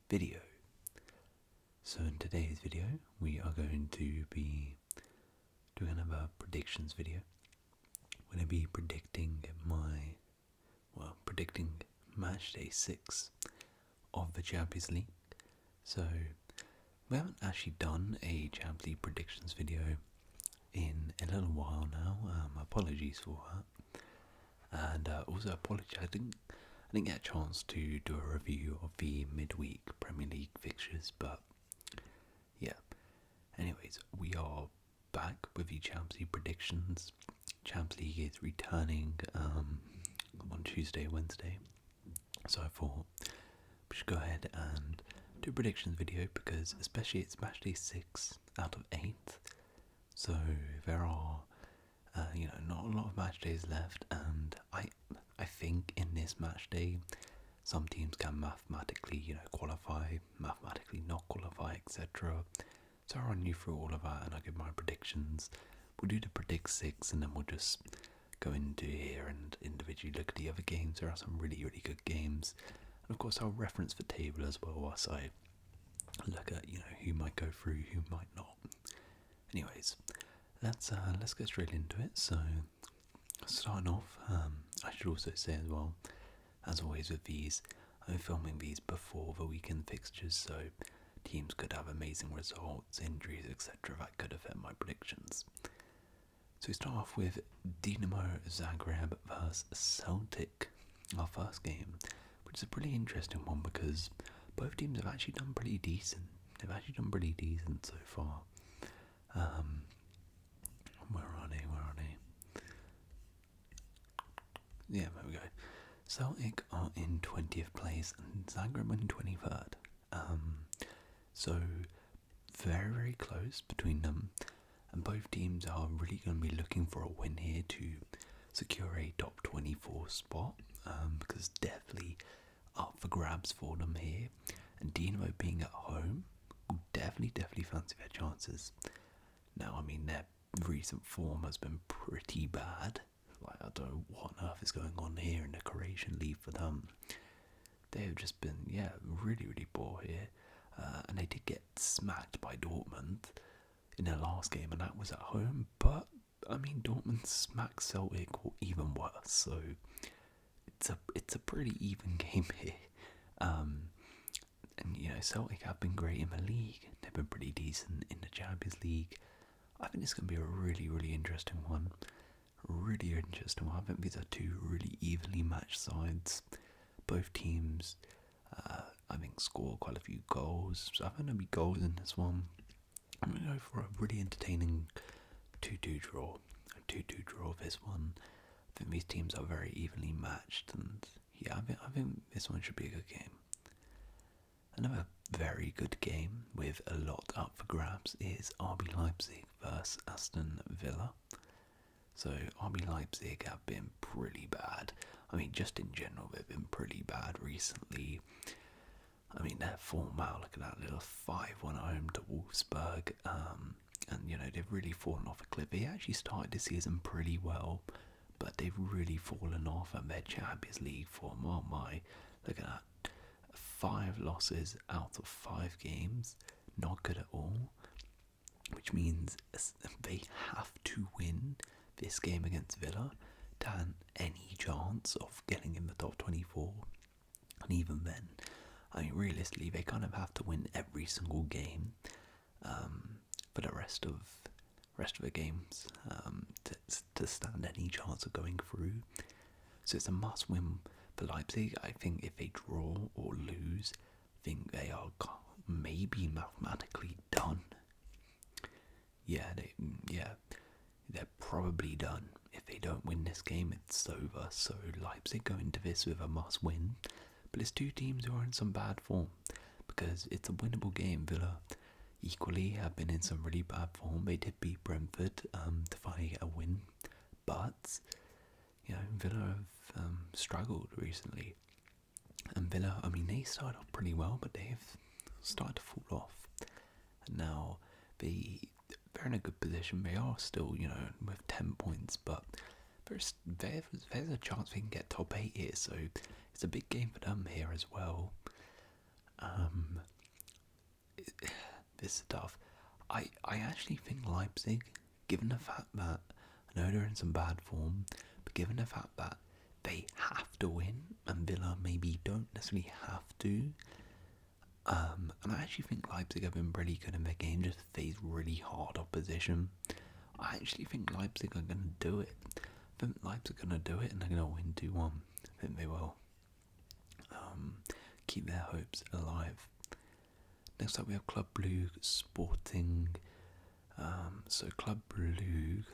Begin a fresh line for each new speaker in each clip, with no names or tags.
video. So in today's video we are going to be doing another predictions video. We're going to be predicting predicting match day 6 of the Champions League. So we haven't actually done a Champions League predictions video in a little while now. Apologies for that, and also apologize. I didn't get a chance to do a review of the midweek Premier League fixtures, but yeah. Anyways, we are back with the Champions League predictions. Champions League is returning on Tuesday, Wednesday, so I thought we should go ahead and do a predictions video because, especially, it's match day 6 out of 8, so there are not a lot of match days left, and I think in this match day some teams can mathematically qualify, mathematically not qualify, etc. So I'll run you through all of that and I'll give my predictions. We'll do the predict 6 and then we'll just go into here and individually look at the other games. There are some really, really good games. And of course I'll reference the table as well whilst I look at who might go through, who might not. Anyways, let's get straight into it. So starting off, I should also say as well, as always with these, I'm filming these before the weekend fixtures, so teams could have amazing results, injuries, etc. that could affect my predictions. So we start off with Dinamo Zagreb versus Celtic, our first game, which is a pretty interesting one because both teams have actually done pretty decent. They've actually done pretty decent so far. Where are they? Yeah, there we go. Celtic are in 20th place and Zagreb in 23rd. So very, very close between them, and both teams are really going to be looking for a win here to secure a top 24 spot, because definitely up for grabs for them here, and Dinamo being at home will definitely fancy their chances. Now, I mean, their recent form has been pretty bad. Like, I don't know what on earth is going on here in the Croatian league for them. They have just been, really, really poor here. And they did get smacked by Dortmund in their last game, and that was at home. But, I mean, Dortmund smacked Celtic even worse. So, it's a pretty even game here. And, Celtic have been great in the league. They've been pretty decent in the Champions League. I think it's going to be a really, really interesting one. Really interesting one. I think these are two really evenly matched sides. Both teams, I think, score quite a few goals. So I think there'll be goals in this one. I'm going to go for a really entertaining 2-2 draw. A 2-2 draw this one. I think these teams are very evenly matched, and yeah, I think this one should be a good game. Another very good game with a lot up for grabs is RB Leipzig versus Aston Villa. So RB Leipzig have been pretty bad. I mean, just in general, they've been pretty bad recently. I mean, their form out, look at that little 5-1 at home to Wolfsburg. And they've really fallen off a cliff. They actually started the season pretty well, but they've really fallen off, and their Champions League form, oh my, look at that. 5 losses out of 5 games, not good at all, which means they have to win this game against Villa to have any chance of getting in the top 24. And even then, I mean, realistically, they kind of have to win every single game for the rest of the games to stand any chance of going through. So it's a must-win for Leipzig. I think if they draw or lose, I think they are maybe mathematically done. They're probably done. If they don't win this game, it's over. So Leipzig go into this with a must-win. But it's two teams who are in some bad form, because it's a winnable game. Villa equally have been in some really bad form. They did beat Brentford to finally get a win, but Villa have struggled recently. And Villa, I mean, they started off pretty well, but they've started to fall off. And now they're in a good position. They are still, with 10 points, but there's a chance they can get top 8 here. So it's a big game for them here as well. Um, this is tough. I actually think Leipzig, given the fact that I know they're in some bad form, but given the fact that they have to win and Villa maybe don't necessarily have to, and I actually think Leipzig have been pretty good in their game, just face really hard opposition. I actually think Leipzig are going to do it. I think Leipzig are going to do it and they're going to win 2-1. I think they will. Keep their hopes alive. Next up we have Club Brugge Sporting. So Club Brugge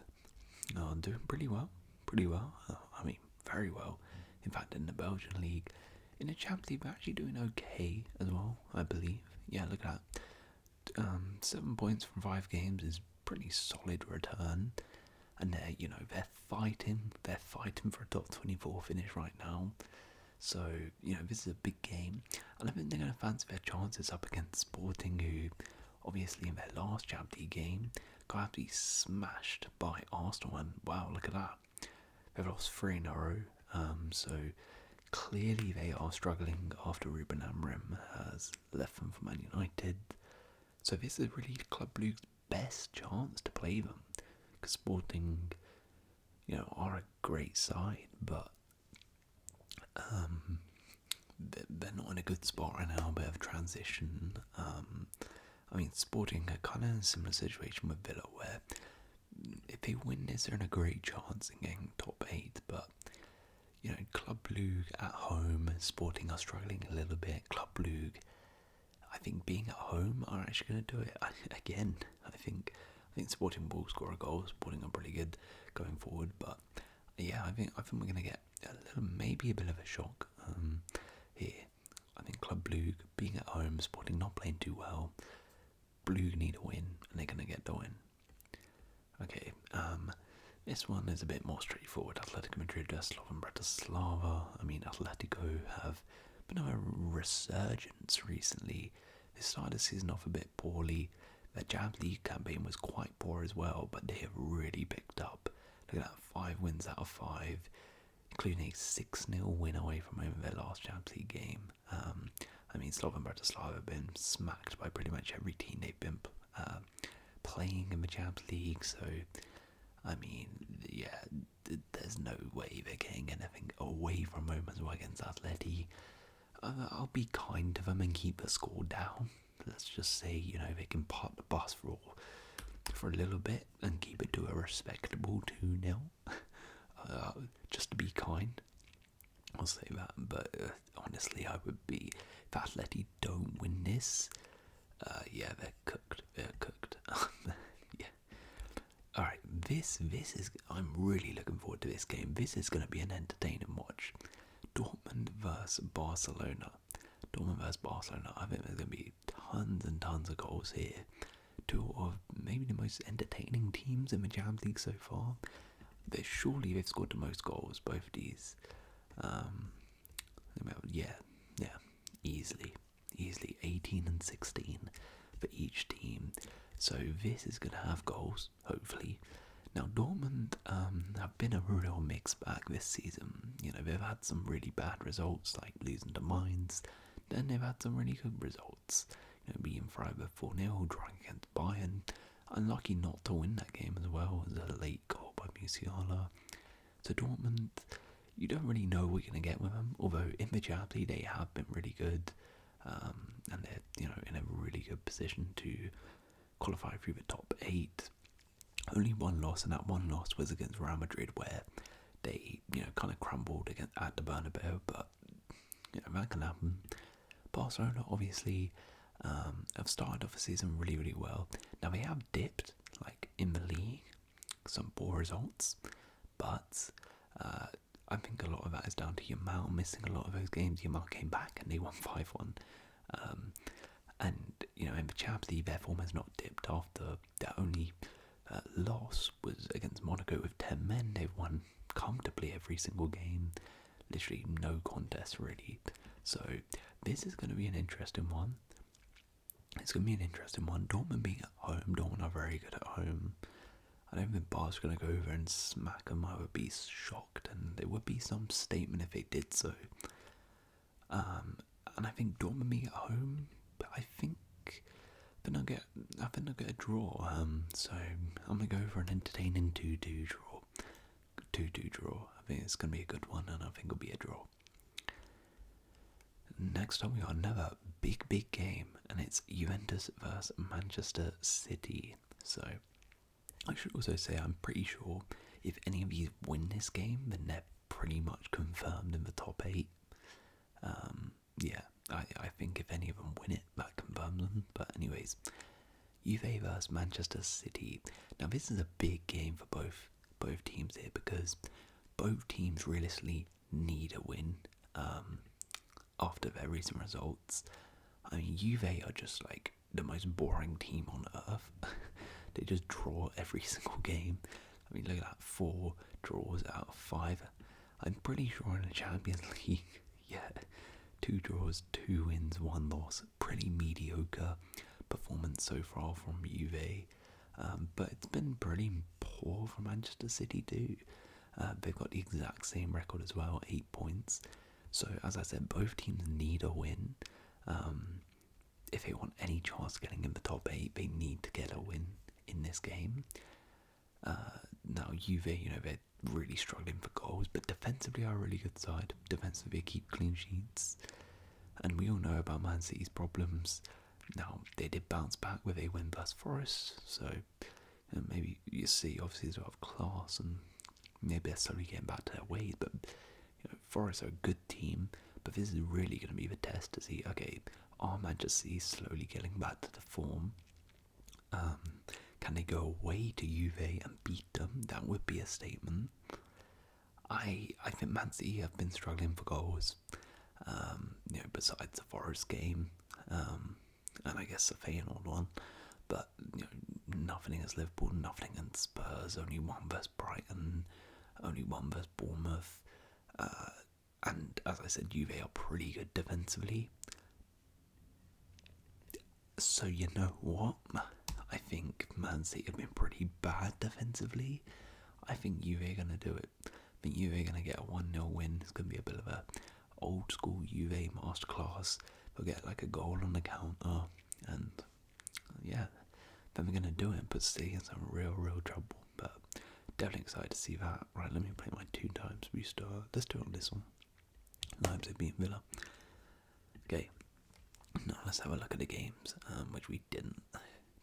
are doing pretty well. I mean, very well. In fact, in the Belgian league. In the Champions League, they're actually doing okay as well, I believe. Yeah, look at that. 7 points from 5 games is pretty solid return. And they're fighting for a top 24 finish right now. So, this is a big game. And I think they're going to fancy their chances up against Sporting, who, obviously, in their last Champions League game, got absolutely smashed by Aston. And wow, look at that. They've lost 3 in a row. So, clearly they are struggling after Ruben Amorim has left them for Man United. So, this is really Club Brugge's best chance to play them. Because Sporting, are a great side, but they're not in a good spot right now, a bit of transition. I mean, Sporting are kind of in a similar situation with Villa, where if they win this, they're in a great chance in getting top 8, but, Club Brugge at home, Sporting are struggling a little bit. Club Brugge, I think being at home are actually going to do it. I think Sporting will score a goal. Sporting are pretty good going forward, but yeah, I think we're going to get maybe a bit of a shock here. I think Club Brugge being at home, Sporting not playing too well. Brugge need a win, and they're going to get the win. Okay, this one is a bit more straightforward. Atletico Madrid vs Slovan Bratislava. I mean, Atletico have been on a resurgence recently. They started the season off a bit poorly. Their Champions League campaign was quite poor as well, but they have really picked up. Look at that, 5 wins out of 5, including a 6-0 win away from home in their last Champions League game. I mean, Slovan Bratislava have been smacked by pretty much every team they've been playing in the Champions League, so, I mean, yeah, there's no way they're getting anything away from home as well against Atleti. I'll be kind to them and keep the score down. Let's just say, they can park the bus for a little bit and keep it to a respectable 2-0. Just to be kind, I'll say that. But honestly, I would be, if Atleti don't win this, yeah, they're cooked. Yeah. All right, this is. I'm really looking forward to this game. This is going to be an entertaining watch. Dortmund versus Barcelona. I think there's going to be tons and tons of goals here. 2 of maybe the most entertaining teams in the Champions League so far. Surely they've scored the most goals, both of these. Yeah, easily 18 and 16 for each team. So this is going to have goals, hopefully. Now Dortmund have been a real mixed bag this season. They've had some really bad results, like losing to Mainz. Then they've had some really good results. Beating Freiburg 4-0, drawing against Bayern. Unlucky not to win that game as well. It was a late goal by Musiala. So Dortmund, you don't really know what you're going to get with them. Although in the Champions League they have been really good, and they're in a really good position to qualify through the top 8. Only one loss, and that one loss was against Real Madrid, where they kind of crumbled at the Bernabeu. But that can happen. Barcelona obviously have started off the season really, really well. Now they have dipped, in the league, some poor results, but I think a lot of that is down to Yamal missing a lot of those games. Yamal came back and they won 5-1. And in the Champions League, their form has not dipped after their only loss was against Monaco with 10 men. They've won comfortably every single game. Literally no contest really. So this is going to be an interesting one. Dortmund being at home, Dortmund are very good at home. I don't think Bar's going to go over and smack them. I would be shocked, and there would be some statement if they did so. and I think Dortmund being at home, but I think I'll get a draw. So I'm gonna go for an entertaining 2-2 draw. 2-2 draw. I think it's gonna be a good one, and I think it'll be a draw. Next up, we got another big game, and it's Juventus versus Manchester City. So I should also say I'm pretty sure if any of these win this game, then they're pretty much confirmed in the top 8. Yeah, I think if any of them win it, that confirms them. But anyways, Juve versus Manchester City. Now this is a big game for both teams here, because both teams realistically need a win after their recent results. I mean, Juve are just like the most boring team on earth. They just draw every single game. I mean, look at that, 4 draws out of 5. I'm pretty sure in the Champions League, yeah, 2 draws, 2 wins, 1 loss. Pretty mediocre performance so far from Juve. But it's been pretty poor for Manchester City too. They've got the exact same record as well, 8 points. So as I said, both teams need a win. If they want any chance of getting in the top 8, they need to get a win in this game. Now Juve, they're really struggling for goals, but defensively are a really good side. Defensively they keep clean sheets, and we all know about Man City's problems. Now they did bounce back with a win versus Forest, so maybe you see obviously there's a lot of class, and maybe they're slowly getting back to their ways. But Forest are a good team, but this is really going to be the test to see, okay, are Manchester City slowly getting back to the form? Can they go away to Juve and beat them? That would be a statement. I think Man City have been struggling for goals, besides the Forest game, and I guess the Feyenoord one, but nothing against Liverpool, nothing against Spurs, only 1 versus Brighton, only 1 versus Bournemouth, and as I said, Juve are pretty good defensively. So you know what? I think Man City have been pretty bad defensively. I think Juve are going to do it. I think Juve are going to get a 1-0 win. It's going to be a bit of a old school Juve masterclass. They'll get like a goal on the counter, and yeah, then they're going to do it and put City in some real trouble. But definitely excited to see that. Right, let me play my 2 times restart. Let's do it on this one. Leipzig beating Villa. Okay, now let's have a look at the games, which we didn't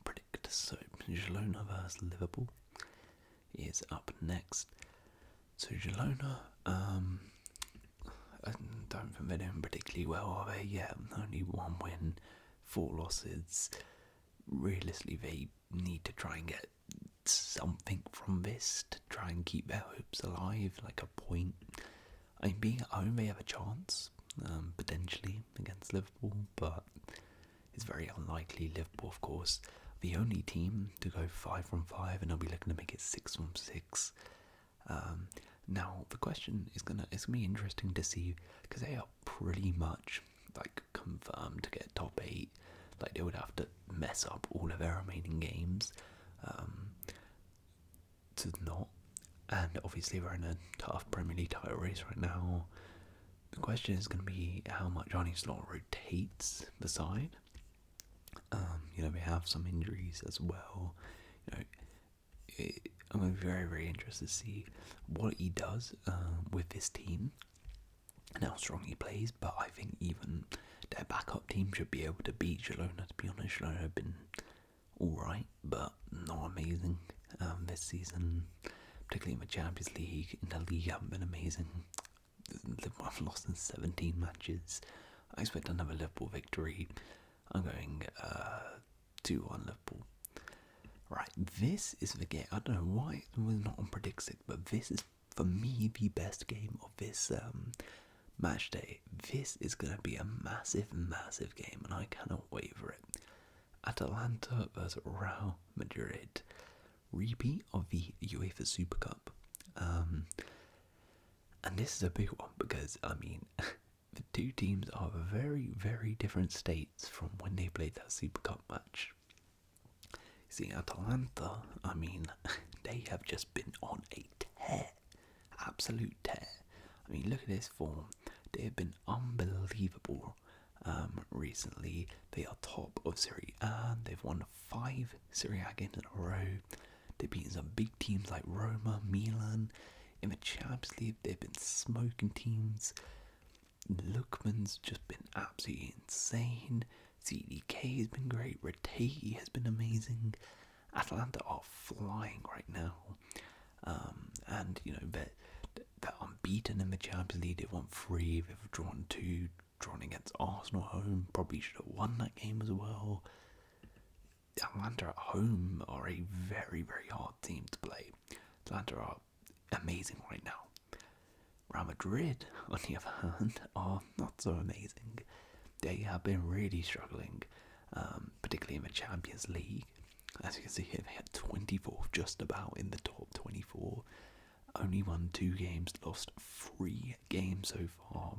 predict. So Girona versus Liverpool is up next. So Girona, I don't think they're doing particularly well, are they? Yeah, only 1 win, 4 losses. Realistically, they need to try and get something from this to try and keep their hopes alive, like a point. I mean, being at home, they have a chance, potentially, against Liverpool, but it's very unlikely. Liverpool, of course, the only team to go 5 from 5, and they'll be looking to make it 6 from 6. Now the question is it's gonna be interesting to see, because they are pretty much like confirmed to get top 8. Like they would have to mess up all of their remaining games to not. And obviously we're in a tough Premier League title race right now. The question is going to be how much Arne Slot rotates the side. We have some injuries as well. I'm going to be very interested to see what he does with this team and how strong he plays. But I think even their backup team should be able to beat Girona, to be honest. Girona have been alright, but not amazing this season. Particularly in the Champions League. In the league haven't been amazing. Liverpool have lost in 17 matches. I expect another Liverpool victory. I'm going 2-1 Liverpool. Right, this is the game. I don't know why it was not on Predict 6, but this is, for me, the best game of this match day. This is going to be a massive game, and I cannot wait for it. Atalanta versus Real Madrid. Repeat of the UEFA Super Cup. And this is a big one because, I mean, the 2 teams are very different states from when they played that Super Cup match. See, Atalanta, I mean, they have just been on a tear. Absolute tear. I mean, look at this form. They have been unbelievable Recently, they are top of Serie A. They've won 5 Serie A games in a row. They've beaten some big teams like Roma, Milan. In the Champions League, they've been smoking teams. Lookman's just been absolutely insane. CDK has been great. Rattay has been amazing. Atalanta are flying right now. And, you know, they're unbeaten in the Champions League. They've won 3, they've drawn 2, drawn against Arsenal at home. Probably should have won that game as well. Atalanta at home are a very, very hard team to play. Atalanta are amazing right now. Real Madrid, on the other hand, are not so amazing. They have been really struggling, particularly in the Champions League. As you can see here, they had 24th just about in the top 24. Only won 2 games, lost 3 games so far.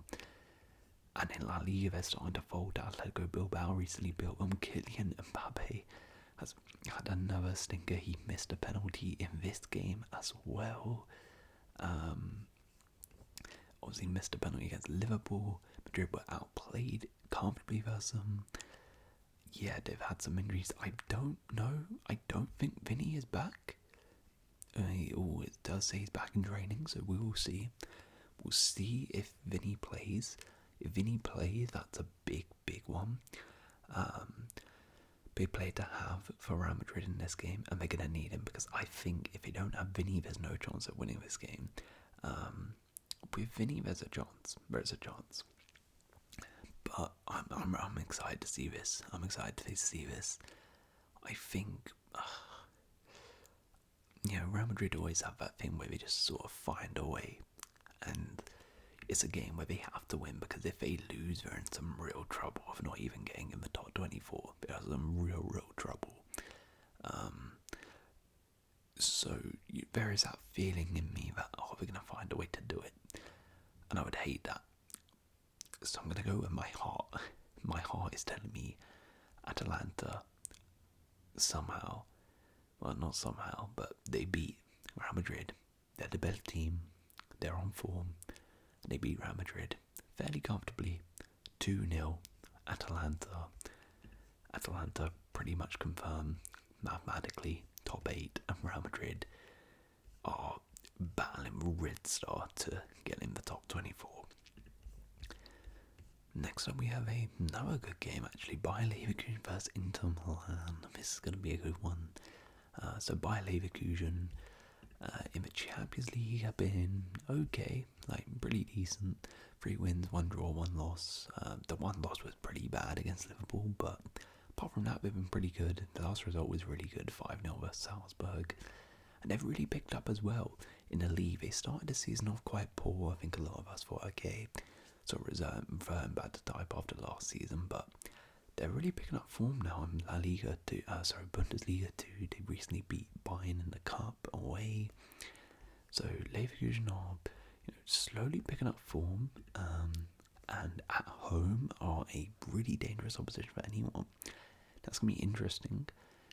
And in La Liga, they're starting to fold. Atletico Bilbao recently built them. Kylian Mbappe has had another stinker. He missed a penalty in this game as well. Obviously missed a penalty against Liverpool. Madrid were outplayed comfortably versus them. Yeah, they've had some injuries. I don't know. I don't think Vinny is back. It does say he's back in training, so we will see. We'll see if Vinny plays. If Vinny plays, that's a big, big one. Big player to have for Real Madrid in this game, and they're going to need him because I think if they don't have Vinny, there's no chance of winning this game. With Vinny, there's a chance. There's a chance. But I'm excited to see this. I'm excited to see this. I think, Real Madrid always have that thing where they just sort of find a way, and it's a game where they have to win because if they lose, they're in some real trouble of not even getting in the top 24. There's some real trouble. So there is that feeling in me that we're gonna find a way to do it, and I would hate that. So I'm gonna go with my heart. My heart is telling me Atalanta somehow. Well, not somehow, but they beat Real Madrid. They're the better team. They're on form. They beat Real Madrid fairly comfortably. 2-0. Atalanta. Atalanta pretty much confirmed mathematically top 8, and Real Madrid are battling Red Star to get in the top 24. Next up we have another good game actually, Bayer Leverkusen versus Inter Milan. This is going to be a good one. So Bayer Leverkusen in the Champions League have been okay, like pretty decent. 3 wins, 1 draw, 1 loss. The 1 loss was pretty bad against Liverpool, but apart from that they've been pretty good. The last result was really good, 5-0 versus Salzburg. And they've really picked up as well in the league. They started the season off quite poor. I think a lot of us thought, okay, sort of reverting back to type after last season, but they're really picking up form now in La Liga too. Bundesliga too. They recently beat Bayern in the cup away. So Leverkusen are slowly picking up form, and at home are a really dangerous opposition for anyone. That's gonna be interesting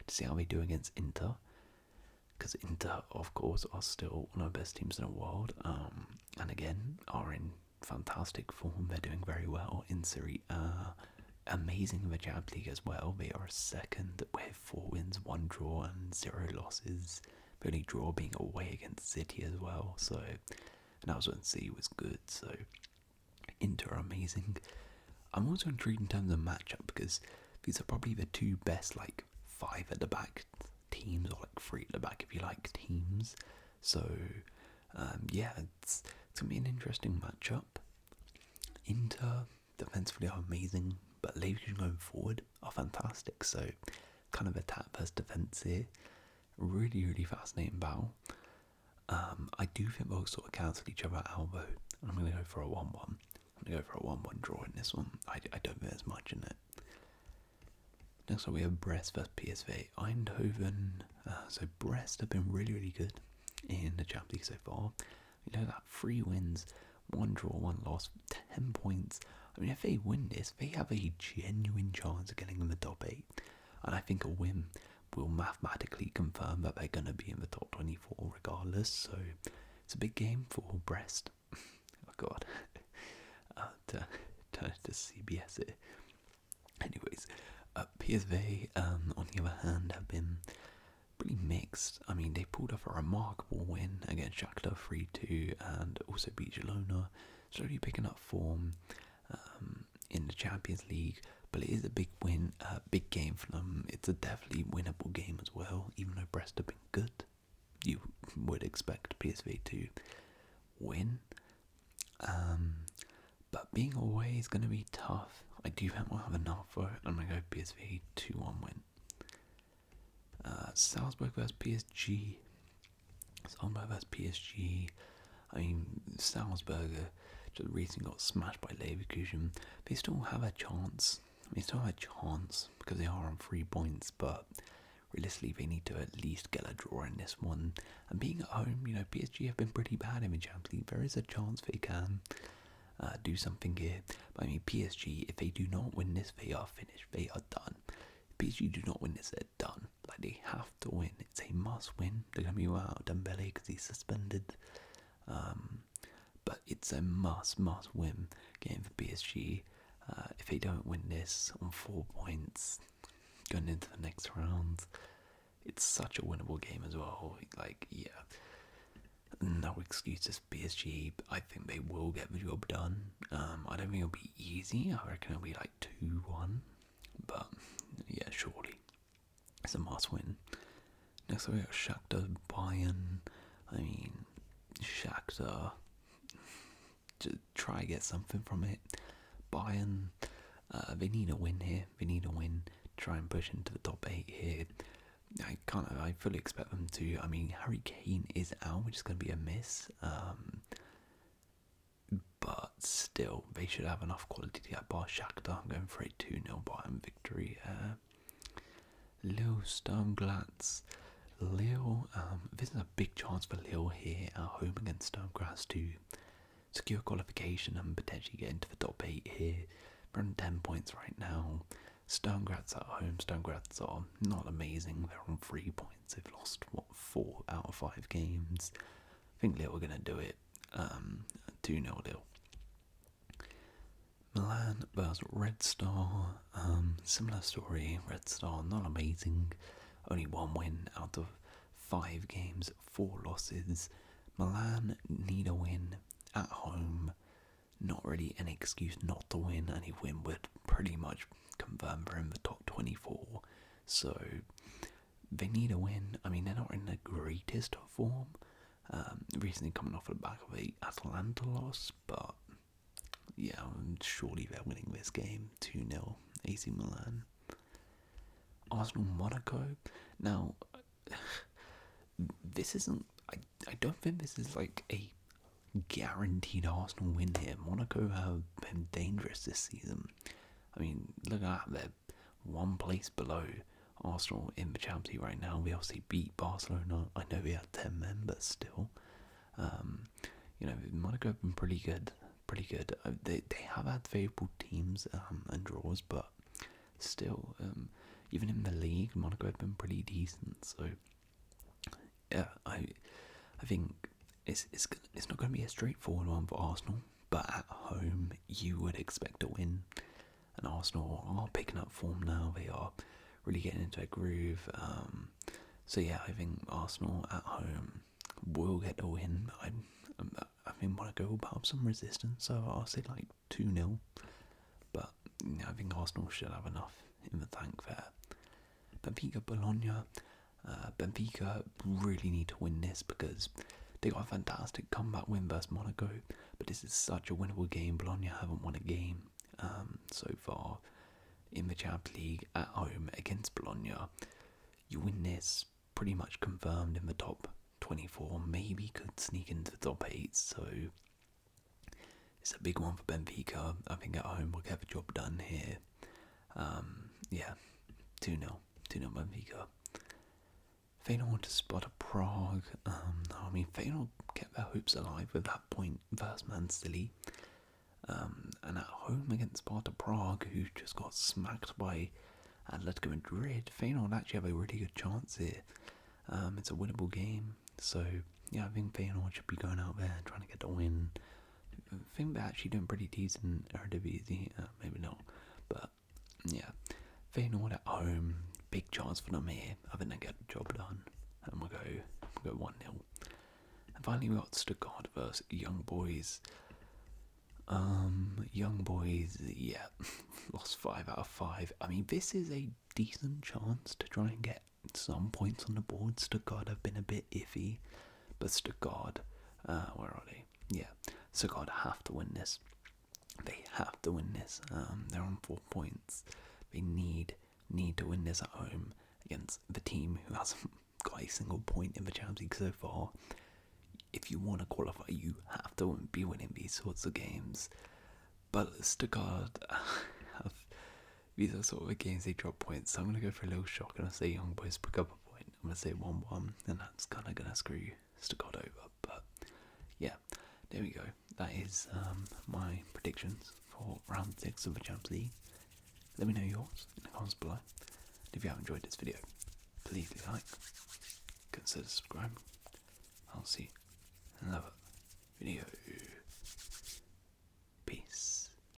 to see how they do against Inter, because Inter, of course, are still one of the best teams in the world, and again are in fantastic form. They're doing very well in Serie A. Amazing in the Champions League as well. They are second with 4 wins, 1 draw and 0 losses. The only draw being away against City as well. So, and that was when City was good. So Inter are amazing. I'm also intrigued in terms of matchup because these are probably the 2 best 5 at the back teams, or 3 at the back if you like teams. So it's gonna be an interesting matchup. Inter defensively are amazing, but Leverkusen going forward are fantastic. So kind of attack versus defense here. Really, really fascinating battle. I do think they'll sort of cancel each other out though. I'm going to go for a 1-1. I'm going to go for a 1-1 draw in this one. I don't think there's much in it. Next up we have Brest versus PSV Eindhoven. So Brest have been really, really good in the Champions League so far. You know that 3 wins, 1 draw, 1 loss, 10 points. I mean, if they win this, they have a genuine chance of getting in the top 8. And I think a win will mathematically confirm that they're going to be in the top 24 regardless. So it's a big game for Brest. Oh God. To turn it to CBS here. Anyways, PSV, on the other hand, have been pretty mixed. I mean, they pulled off a remarkable win against Shakhtar 3-2 and also beat Girona, slowly picking up form in the Champions League. But it is a big win, big game for them. It's a definitely winnable game as well, even though Brest have been good. You would expect PSV to win. But being away is going to be tough. I do think we'll have enough for it. I'm going to go PSV 2-1 win. Salzburg vs PSG. Salzburg vs PSG. I mean, Salzburg just recently got smashed by Leverkusen. They still have a chance. Because they are on 3 points, but realistically they need to at least get a draw in this one. And being at home, PSG have been pretty bad in the Champions League. There is a chance they can do something here. But I mean, PSG, if they do not win this, they are finished. They are done. If PSG do not win this, they're done. Like, they have to win. It's a must win. They're going to be without Dembele because he's suspended. But it's a must win game for PSG. If they don't win this on 4 points, going into the next round, it's such a winnable game as well. Like, yeah, no excuses for PSG. I think they will get the job done. I don't think it'll be easy. I reckon it'll be like 2-1. But yeah, surely it's a must win. Next we got Shakhtar Bayern. I mean, Shakhtar, to try and get something from it. Bayern, they need a win here. They need a win. Try and push into the top 8 here. I fully expect them to. I mean, Harry Kane is out, which is going to be a miss. But still, they should have enough quality to get past Shakhtar. I'm going for a 2-0 Bayern victory. Lille Sturmgratz. Lille, this is a big chance for Lille here at home against Sturmgratz to secure qualification and potentially get into the top 8 here. They're on 10 points right now. Sturmgratz at home. Sturmgratz are not amazing. They're on 3 points. They've lost, 4 out of 5 games. I think Lille are going to do it. 2-0 Lille. Milan versus Red Star. Similar story. Red Star, not amazing. Only 1 win out of 5 games, 4 losses. Milan need a win at home. Not really an excuse not to win. Any win would pretty much confirm they're in the top 24. So they need a win. I mean, they're not in the greatest of form. Recently coming off the back of a Atalanta loss, but yeah, surely they're winning this game. 2-0 AC Milan. Arsenal Monaco. Now, this isn't. I don't think this is like a guaranteed Arsenal win here. Monaco have been dangerous this season. I mean, look at that. They're 1 place below Arsenal in the Champions League right now. We obviously beat Barcelona. I know we had 10 men, but still. Monaco have been pretty good. They have had favourable teams and draws, but still, even in the league, Monaco have been pretty decent. So, yeah, I think it's not going to be a straightforward one for Arsenal, but at home you would expect a win. And Arsenal are picking up form now. They are really getting into a groove. So yeah, I think Arsenal at home will get a win. I think Monaco will put up some resistance, so I'll say like 2-0. But I think Arsenal should have enough in the tank there. Benfica Bologna. Benfica really need to win this because they got a fantastic comeback win versus Monaco, but this is such a winnable game. Bologna haven't won a game so far in the Champions League at home against Bologna. You win this, pretty much confirmed in the top 24, maybe could sneak into the top 8, so it's a big one for Benfica. I think at home we'll get the job done here. 2-0 Benfica. Feyenoord to Sparta Prague. Feyenoord kept their hopes alive with that point versus Man City. And at home against Sparta Prague, who just got smacked by Atletico Madrid, Feyenoord actually have a really good chance here. It's a winnable game. So, yeah, I think Feyenoord should be going out there and trying to get the win. think they're actually doing pretty decent Eredivisie. Maybe not, but yeah. Feyenoord at home, big chance for them here. I think they get the job done, and we'll go 1-0. And finally, we got Stuttgart versus Young Boys. Young Boys, yeah, lost 5 out of 5. I mean, this is a decent chance to try and get some points on the board. Stuttgart have been a bit iffy, but Stuttgart, where are they? Yeah, Stuttgart have to win this. They have to win this. They're on 4 points. They need to win this at home against the team who hasn't got a single point in the Champions League so far. If you want to qualify, you have to be winning these sorts of games. But Stuttgart, these are sort of the games they drop points. So I'm going to go for a little shock and I'll say Young Boys pick up a point. I'm going to say 1-1, and that's kind of going to screw Stuttgart over. But yeah, there we go. That is my predictions for round 6 of the Champions League. Let me know yours in the comments below. And if you have enjoyed this video, please leave a like, consider subscribing. I'll see you in another video.